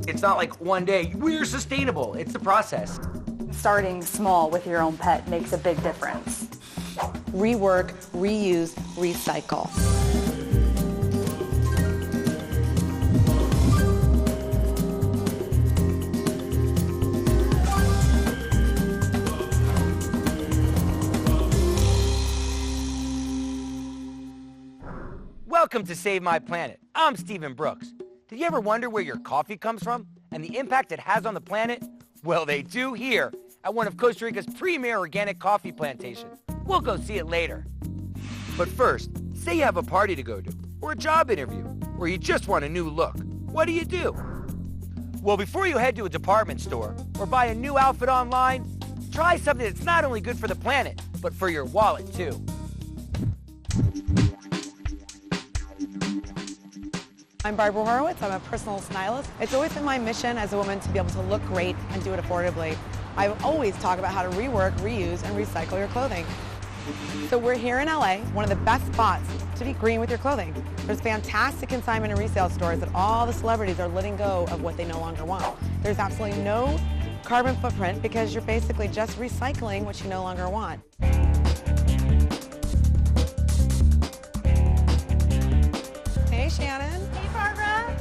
It's not like one day, we're sustainable. It's the process. Starting small with your own pet makes a big difference. Rework, reuse, recycle. Welcome to Save My Planet. I'm Stephen Brooks. Did you ever wonder where your coffee comes from and the impact it has on the planet? Well, they do here at one of Costa Rica's premier organic coffee plantations. We'll go see it later. But first, say you have a party to go to, or a job interview, or you just want a new look. What do? Well, before you head to a department store or buy a new outfit online, try something that's not only good for the planet, but for your wallet too. I'm Barbara Horowitz. I'm a personal stylist. It's always been my mission as a woman to be able to look great and do it affordably. I always talk about how to rework, reuse, and recycle your clothing. So we're here in LA, one of the best spots to be green with your clothing. There's fantastic consignment and resale stores that all the celebrities are letting go of what they no longer want. There's absolutely no carbon footprint because you're basically just recycling what you no longer want. Hey, Shannon. Hey, Barbara.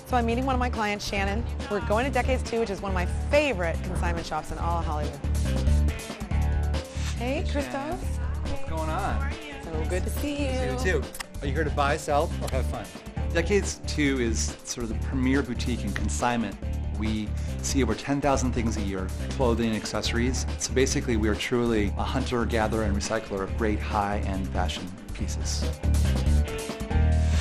So I'm meeting one of my clients, Shannon. We're going to Decades 2, which is one of my favorite consignment shops in all of Hollywood. Hey, Christos. What's going on? How are you? So good to see you. You too. Are you here to buy, sell, or have fun? Decades 2 is sort of the premier boutique in consignment. We see over 10,000 things a year, clothing and accessories. So basically, we are truly a hunter, gatherer, and recycler of great high-end fashion pieces.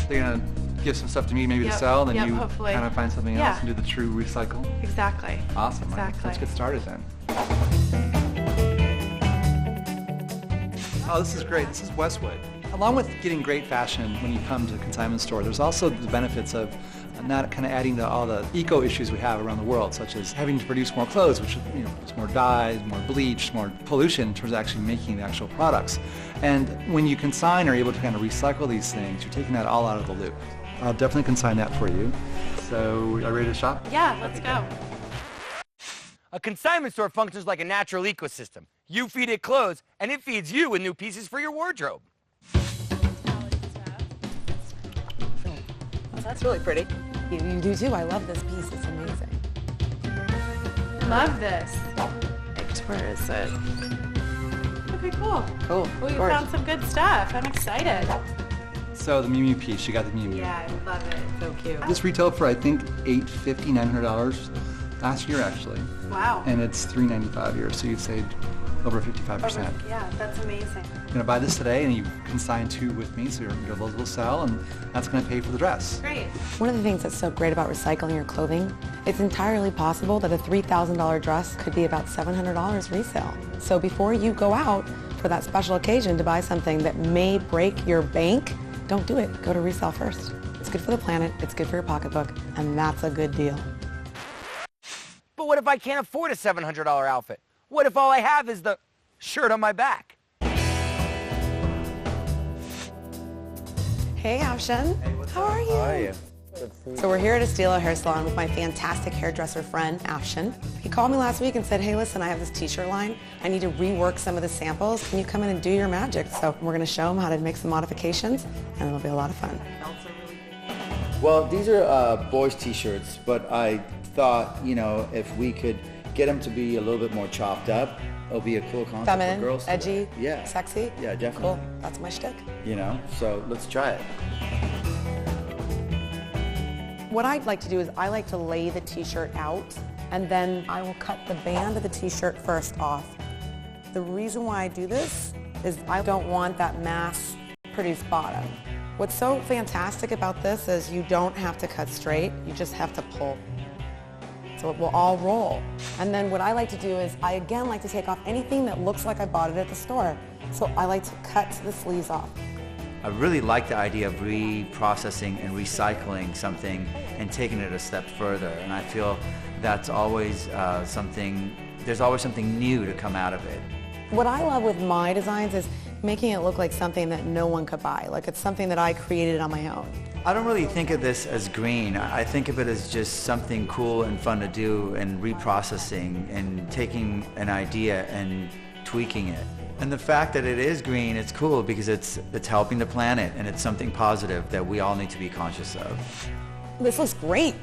They're gonna give some stuff to me maybe to sell, then you hopefully. kind of find something else and do the true recycle. Exactly. Awesome. Exactly. Let's get started then. Oh, this is great. This is Westwood. Along with getting great fashion when you come to a consignment store, there's also the benefits of not kind of adding to all the eco issues we have around the world, such as having to produce more clothes, which is more dyes, more bleach, more pollution in terms of actually making the actual products. And when you consign or are able to kind of recycle these things, you're taking that all out of the loop. I'll definitely consign that for you. So, are you ready to shop? Yeah, let's go. A consignment store functions like a natural ecosystem. You feed it clothes, and it feeds you with new pieces for your wardrobe. Well, that's really pretty. You do too. I love this piece. It's amazing. Love this. Where is it? Okay, cool. Cool. Well, you found some good stuff. I'm excited. So the Mew Mew piece, you got the Mew Mew. Yeah, I love it. So cute. This retailed for I think $850, $900 last year actually, Wow. and it's $395 here, so you've saved over 55%. Yeah, that's amazing. You're gonna buy this today, and you consign 2 with me, so your loads will sell, and that's gonna pay for the dress. Great. One of the things that's so great about recycling your clothing, it's entirely possible that a $3,000 dress could be about $700 resale. So before you go out for that special occasion to buy something that may break your bank, don't do it. Go to resale first. It's good for the planet, it's good for your pocketbook, and that's a good deal. But what if I can't afford a $700 outfit? What if all I have is the shirt on my back? Hey, Afshin. How are you? How are you? So we're here at Estilo Hair Salon with my fantastic hairdresser friend, Afshin. He called me last week and said, hey, listen, I have this t-shirt line. I need to rework some of the samples. Can you come in and do your magic? So we're going to show him how to make some modifications, and it'll be a lot of fun. Well, these are boys' t-shirts, but I thought, if we could get them to be a little bit more chopped up, it'll be a cool concept Feminine, for girls. edgy, yeah, sexy. Yeah, definitely. Cool. That's my shtick. So let's try it. What I'd like to do is I like to lay the t-shirt out, and then I will cut the band of the t-shirt first off. The reason why I do this is I don't want that mass-produced bottom. What's so fantastic about this is you don't have to cut straight, you just have to pull. So it will all roll. And then what I like to do is I again like to take off anything that looks like I bought it at the store. So I like to cut the sleeves off. I really like the idea of reprocessing and recycling something and taking it a step further. And I feel that's always there's always something new to come out of it. What I love with my designs is making it look like something that no one could buy, like it's something that I created on my own. I don't really think of this as green. I think of it as just something cool and fun to do, and reprocessing and taking an idea and tweaking it. And the fact that it is green, it's cool because it's helping the planet, and it's something positive that we all need to be conscious of. This looks great.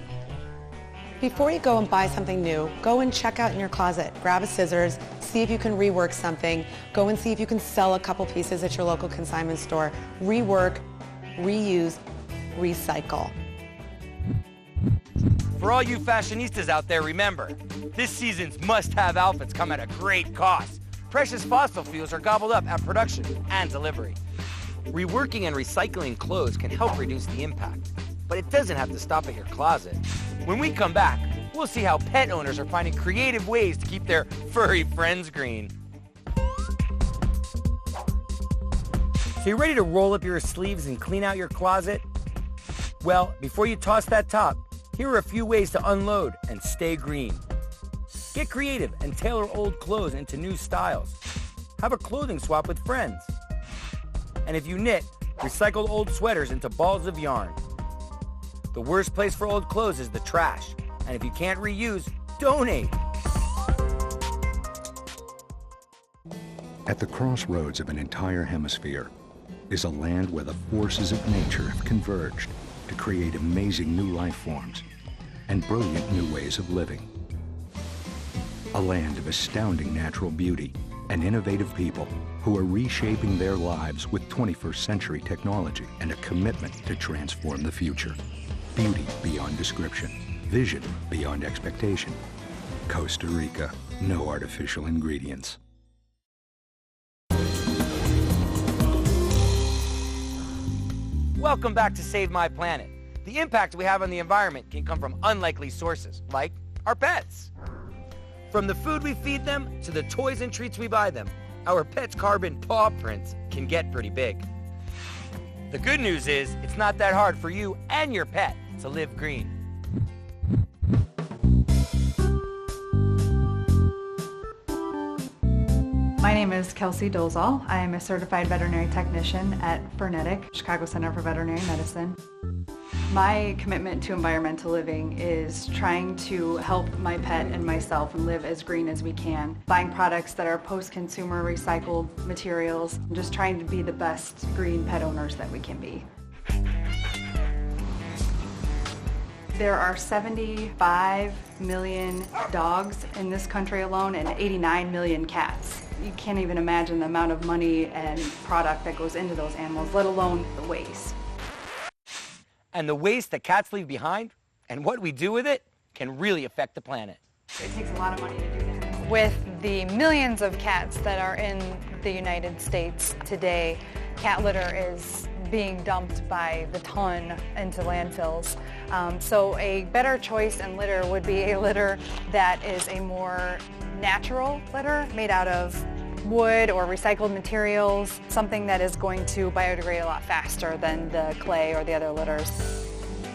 Before you go and buy something new, go and check out in your closet. Grab a scissors, see if you can rework something. Go and see if you can sell a couple pieces at your local consignment store. Rework, reuse, recycle. For all you fashionistas out there, remember, this season's must-have outfits come at a great cost. Precious fossil fuels are gobbled up at production and delivery. Reworking and recycling clothes can help reduce the impact, but it doesn't have to stop at your closet. When we come back, we'll see how pet owners are finding creative ways to keep their furry friends green. So you ready to roll up your sleeves and clean out your closet? Well, before you toss that top, here are a few ways to unload and stay green. Get creative and tailor old clothes into new styles. Have a clothing swap with friends. And if you knit, recycle old sweaters into balls of yarn. The worst place for old clothes is the trash. And if you can't reuse, donate. At the crossroads of an entire hemisphere is a land where the forces of nature have converged to create amazing new life forms and brilliant new ways of living. A land of astounding natural beauty and innovative people who are reshaping their lives with 21st century technology and a commitment to transform the future. Beauty beyond description, vision beyond expectation. Costa Rica, no artificial ingredients. Welcome back to Save My Planet. The impact we have on the environment can come from unlikely sources, like our pets. From the food we feed them to the toys and treats we buy them, our pets' carbon paw prints can get pretty big. The good news is it's not that hard for you and your pet to live green. My name is Kelsey Dolezal. I am a certified veterinary technician at Fernetic, Chicago Center for Veterinary Medicine. My commitment to environmental living is trying to help my pet and myself and live as green as we can. Buying products that are post-consumer recycled materials, and just trying to be the best green pet owners that we can be. There are 75 million dogs in this country alone and 89 million cats. You can't even imagine the amount of money and product that goes into those animals, let alone the waste. And the waste that cats leave behind and what we do with it can really affect the planet. It takes a lot of money to do that. With the millions of cats that are in the United States today, cat litter is being dumped by the ton into landfills. So a better choice in litter would be a litter that is a more natural litter made out of wood or recycled materials, something that is going to biodegrade a lot faster than the clay or the other litters.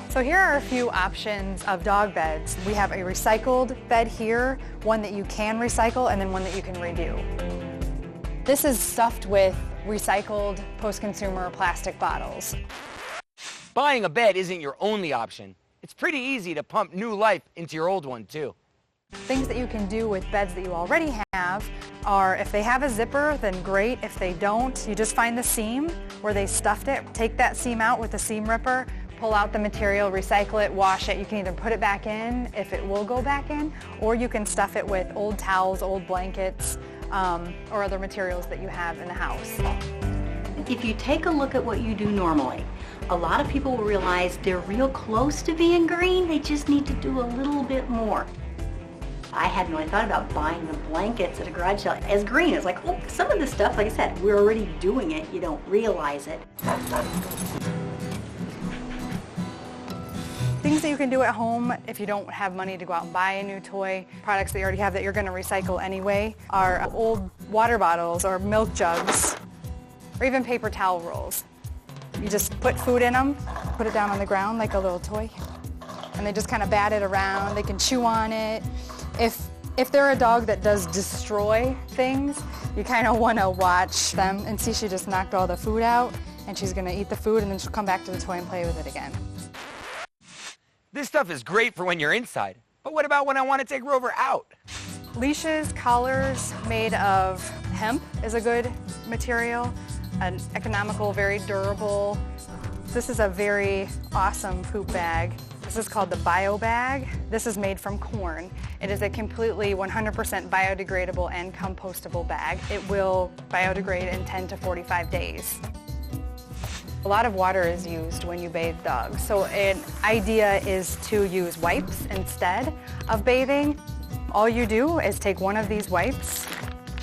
So here are a few options of dog beds. We have a recycled bed here, one that you can recycle, and then one that you can redo. This is stuffed with recycled post-consumer plastic bottles. Buying a bed isn't your only option. It's pretty easy to pump new life into your old one too. Things that you can do with beds that you already have are, if they have a zipper, then great. If they don't, you just find the seam where they stuffed it, take that seam out with a seam ripper, pull out the material, recycle it, wash it. You can either put it back in if it will go back in, or you can stuff it with old towels, old blankets, or other materials that you have in the house. If you take a look at what you do normally, a lot of people will realize they're real close to being green, they just need to do a little bit more. I hadn't really thought about buying the blankets at a garage sale as green. It's like, oh, some of this stuff, like I said, we're already doing it, you don't realize it. Things that you can do at home if you don't have money to go out and buy a new toy, products that you already have that you're going to recycle anyway, are old water bottles or milk jugs, or even paper towel rolls. You just put food in them, put it down on the ground like a little toy, and they just kind of bat it around. They can chew on it. If they're a dog that does destroy things, you kind of want to watch them and see she just knocked all the food out and she's gonna eat the food and then she'll come back to the toy and play with it again. This stuff is great for when you're inside, but what about when I want to take Rover out? Leashes, collars made of hemp is a good material, an economical, very durable. This is a very awesome poop bag. This is called the bio bag. This is made from corn. It is a completely 100% biodegradable and compostable bag. It will biodegrade in 10 to 45 days. A lot of water is used when you bathe dogs, so an idea is to use wipes instead of bathing. All you do is take one of these wipes,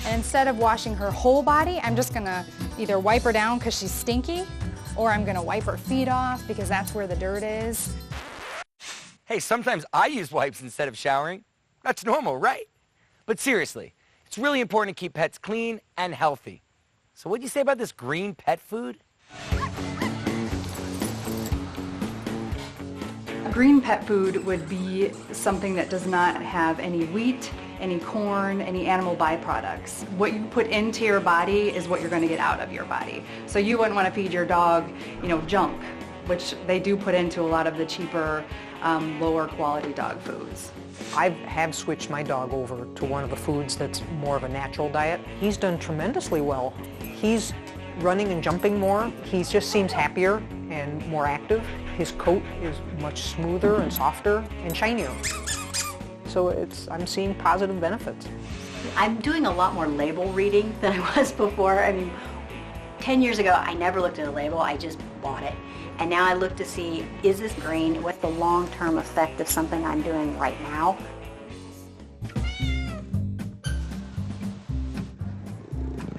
and instead of washing her whole body, I'm just gonna either wipe her down because she's stinky, or I'm gonna wipe her feet off because that's where the dirt is. Hey, sometimes I use wipes instead of showering. That's normal, right? But seriously, it's really important to keep pets clean and healthy. So what'd you say about this green pet food? Green pet food would be something that does not have any wheat, any corn, any animal byproducts. What you put into your body is what you're going to get out of your body. So you wouldn't want to feed your dog, junk, which they do put into a lot of the cheaper, lower quality dog foods. I have switched my dog over to one of the foods that's more of a natural diet. He's done tremendously well. He's running and jumping more. He just seems happier and more active. His coat is much smoother and softer and shinier. So I'm seeing positive benefits. I'm doing a lot more label reading than I was before. 10 years ago, I never looked at a label, I just bought it. And now I look to see, is this green? What's the long-term effect of something I'm doing right now?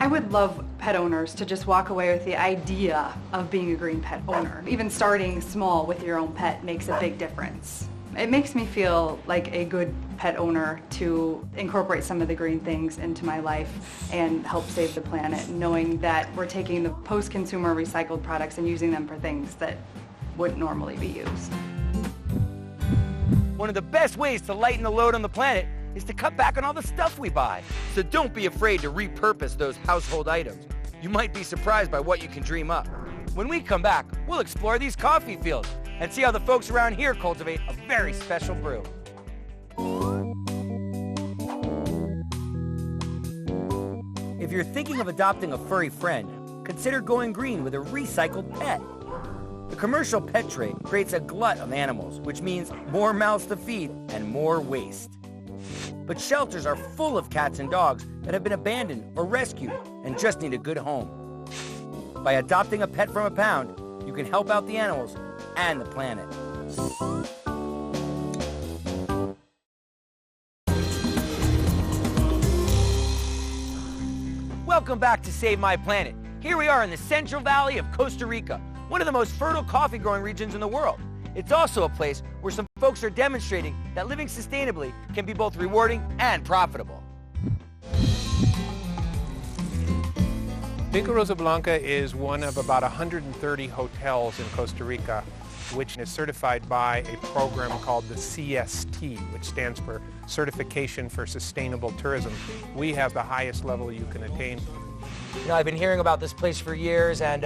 I would love pet owners to just walk away with the idea of being a green pet owner. Even starting small with your own pet makes a big difference. It makes me feel like a good pet owner to incorporate some of the green things into my life and help save the planet, knowing that we're taking the post-consumer recycled products and using them for things that wouldn't normally be used. One of the best ways to lighten the load on the planet is to cut back on all the stuff we buy. So don't be afraid to repurpose those household items. You might be surprised by what you can dream up. When we come back, we'll explore these coffee fields and see how the folks around here cultivate a very special brew. If you're thinking of adopting a furry friend, consider going green with a recycled pet. The commercial pet trade creates a glut of animals, which means more mouths to feed and more waste. But shelters are full of cats and dogs that have been abandoned or rescued and just need a good home. By adopting a pet from a pound, you can help out the animals and the planet. Welcome back to Save My Planet. Here we are in the Central Valley of Costa Rica, one of the most fertile coffee growing regions in the world. It's also a place where some folks are demonstrating that living sustainably can be both rewarding and profitable. Finca Rosa Blanca is one of about 130 hotels in Costa Rica, which is certified by a program called the CST, which stands for Certification for Sustainable Tourism. We have the highest level you can attain. I've been hearing about this place for years, and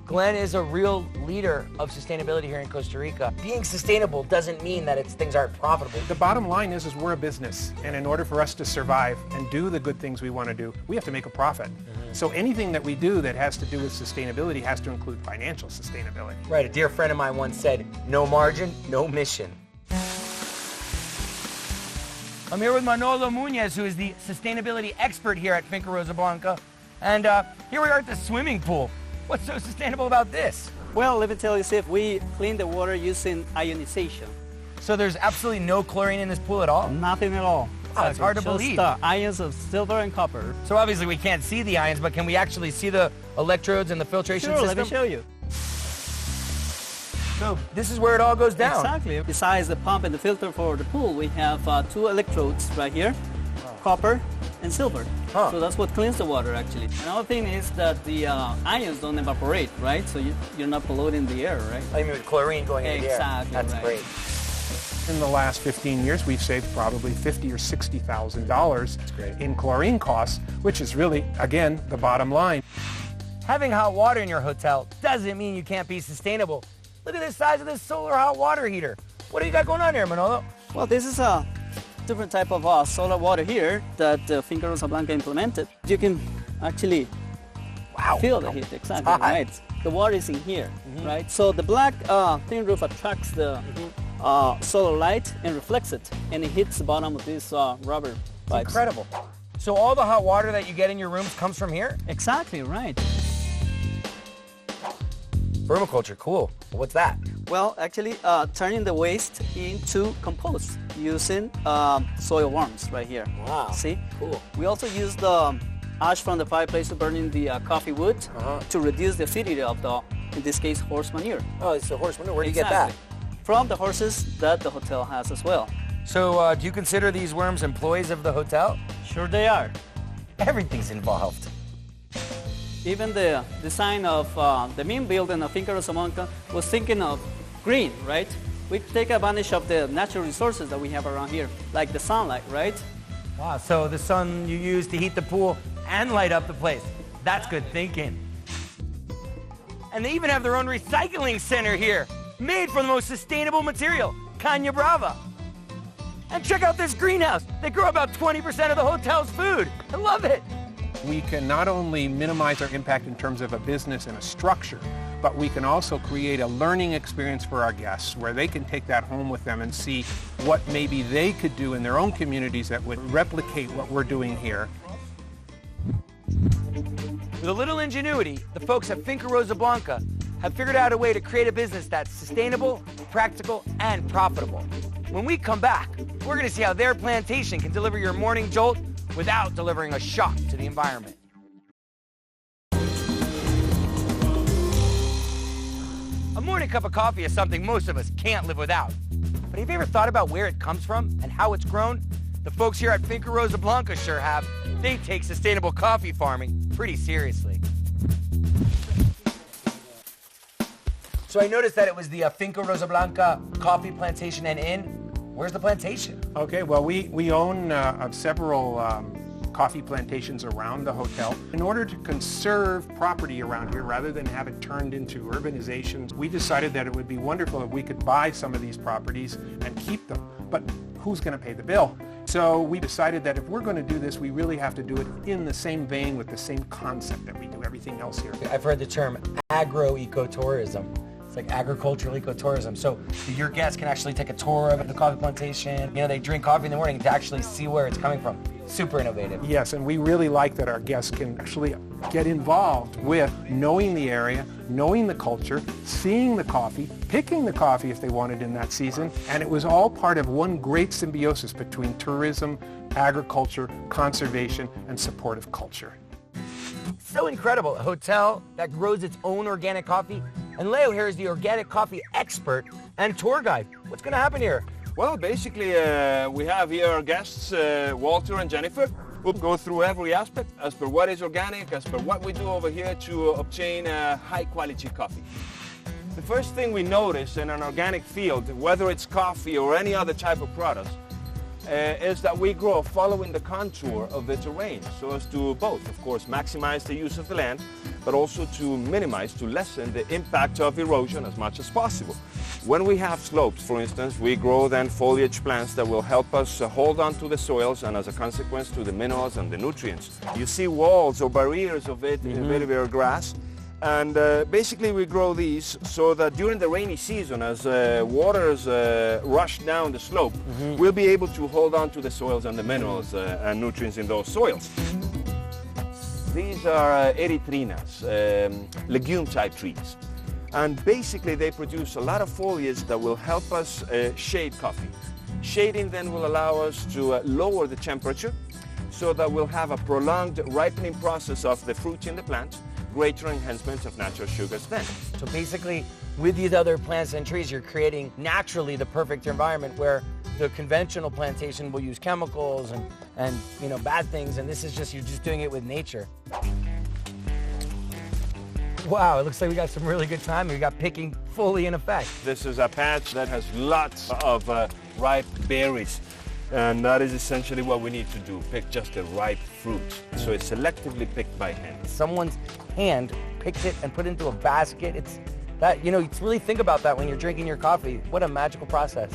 Glenn is a real leader of sustainability here in Costa Rica. Being sustainable doesn't mean that things aren't profitable. The bottom line is we're a business, and in order for us to survive and do the good things we want to do, we have to make a profit. So anything that we do that has to do with sustainability has to include financial sustainability. Right, a dear friend of mine once said, no margin, no mission. I'm here with Manolo Muñez, who is the sustainability expert here at Finca Rosa Blanca. And here we are at the swimming pool. What's so sustainable about this? Well, let me tell you, Steve, we clean the water using ionization. So there's absolutely no chlorine in this pool at all? Nothing at all. Wow, it's hard to believe. Just ions of silver and copper. So obviously we can't see the ions, but can we actually see the electrodes and the filtration system? Sure, let me show you. So this is where it all goes down? Exactly. Besides the pump and the filter for the pool, we have two electrodes right here, copper and silver. So that's what cleans the water, actually. Another thing is that the ions don't evaporate, right? So you're not polluting the air, right? I mean, with chlorine going into the air. Exactly. That's right. great. In the last 15 years, we've saved probably $50,000 or $60,000 in chlorine costs, which is really, again, the bottom line. Having hot water in your hotel doesn't mean you can't be sustainable. Look at the size of this solar hot water heater. What do you got going on here, Manolo? Well, this is a different type of solar water here that Finca Rosa Blanca implemented. You can actually feel the heat, exactly, right? The water is in here, right? So the black thin roof attracts the solar light and reflects it, and it hits the bottom of these rubber pipes. Incredible. So all the hot water that you get in your rooms comes from here? Exactly, right. Permaculture, cool. What's that? Well, actually, turning the waste into compost using soil worms right here. Wow. See? Cool. We also use the ash from the fireplace to burn in the coffee wood to reduce the acidity of the, in this case, horse manure. Oh, it's the horse manure. Where do you get Exactly. that? From the horses that the hotel has as well. So do you consider these worms employees of the hotel? Sure they are. Everything's involved. Even the design of the main building of Finca Rosa Blanca was thinking of green, right? We take advantage of the natural resources that we have around here, like the sunlight, right? Wow, so the sun you use to heat the pool and light up the place. That's good thinking. And they even have their own recycling center here, made from the most sustainable material, Caña Brava. And check out this greenhouse. They grow about 20% of the hotel's food. I love it. We can not only minimize our impact in terms of a business and a structure, but we can also create a learning experience for our guests where they can take that home with them and see what maybe they could do in their own communities that would replicate what we're doing here. With a little ingenuity, the folks at Finca Rosa Blanca have figured out a way to create a business that's sustainable, practical, and profitable. When we come back, we're going to see how their plantation can deliver your morning jolt without delivering a shock to the environment. A morning cup of coffee is something most of us can't live without. But have you ever thought about where it comes from and how it's grown? The folks here at Finca Rosa Blanca sure have. They take sustainable coffee farming pretty seriously. So I noticed that it was the Finca Rosa Blanca coffee plantation and inn. Where's the plantation? Okay, well, we own several coffee plantations around the hotel. In order to conserve property around here, rather than have it turned into urbanizations, we decided that it would be wonderful if we could buy some of these properties and keep them. But who's going to pay the bill? So we decided that if we're going to do this, we really have to do it in the same vein with the same concept that we do everything else here. I've heard the term agro-ecotourism. It's like agricultural ecotourism. So your guests can actually take a tour of the coffee plantation. You know, they drink coffee in the morning to actually see where it's coming from. Super innovative. Yes, and we really like that our guests can actually get involved with knowing the area, knowing the culture, seeing the coffee, picking the coffee if they wanted in that season, and it was all part of one great symbiosis between tourism, agriculture, conservation, and supportive culture. So incredible. A hotel that grows its own organic coffee. And Leo here is the organic coffee expert and tour guide. What's going to happen here? Well, basically, we have here our guests, Walter and Jennifer, who go through every aspect as per what is organic, as per what we do over here to obtain high-quality coffee. The first thing we notice in an organic field, whether it's coffee or any other type of product, is that we grow following the contour of the terrain, so as to both, of course, maximize the use of the land, but also to minimize, to lessen the impact of erosion as much as possible. When we have slopes, for instance, we grow then foliage plants that will help us hold on to the soils and as a consequence to the minerals and the nutrients. You see walls or barriers of it in very grass. And basically we grow these so that during the rainy season, as waters rush down the slope, we'll be able to hold on to the soils and the minerals and nutrients in those soils. These are erythrinas, legume-type trees. And basically they produce a lot of foliage that will help us shade coffee. Shading then will allow us to lower the temperature so that we'll have a prolonged ripening process of the fruit in the plant, greater enhancement of natural sugars then. So basically, with these other plants and trees, you're creating naturally the perfect environment where the conventional plantation will use chemicals and you know, bad things, and this is just, you're just doing it with nature. Wow, it looks like we got some really good time. We got picking fully in effect. This is a patch that has lots of ripe berries. And that is essentially what we need to do, pick just the ripe fruit. So it's selectively picked by hand. Someone's hand picked it and put it into a basket. It's that, you really think about that when you're drinking your coffee. What a magical process.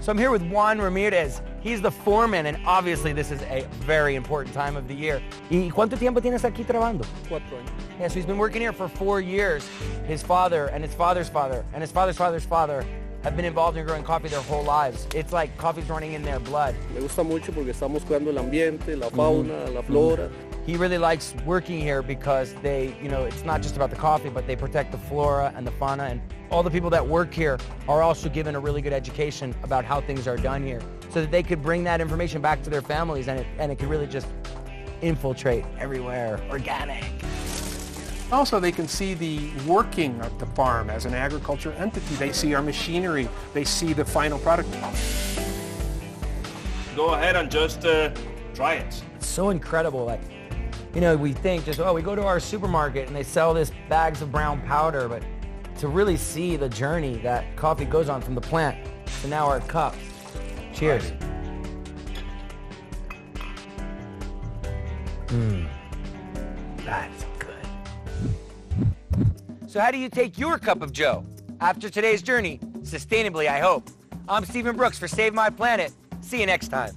So I'm here with Juan Ramirez. He's the foreman, and obviously this is a very important time of the year. ¿Y cuánto tiempo tienes aquí trabajando? 4 años. Yeah, so he's been working here for 4 years. His father and his father's father and his father's father's father have been involved in growing coffee their whole lives. It's like coffee's running in their blood. Me gusta mucho porque estamos cuidando el ambiente, la fauna, la flora. He really likes working here because they, it's not just about the coffee, but they protect the flora and the fauna, and all the people that work here are also given a really good education about how things are done here so that they could bring that information back to their families, and it could really just infiltrate everywhere, organic. Also, they can see the working of the farm as an agriculture entity. They see our machinery. They see the final product. Go ahead and just try it. It's so incredible. Like, we think just, we go to our supermarket and they sell this bags of brown powder, but to really see the journey that coffee goes on from the plant to now our cups. Cheers. That's good. So how do you take your cup of joe? After today's journey, sustainably, I hope. I'm Stephen Brooks for Save My Planet. See you next time.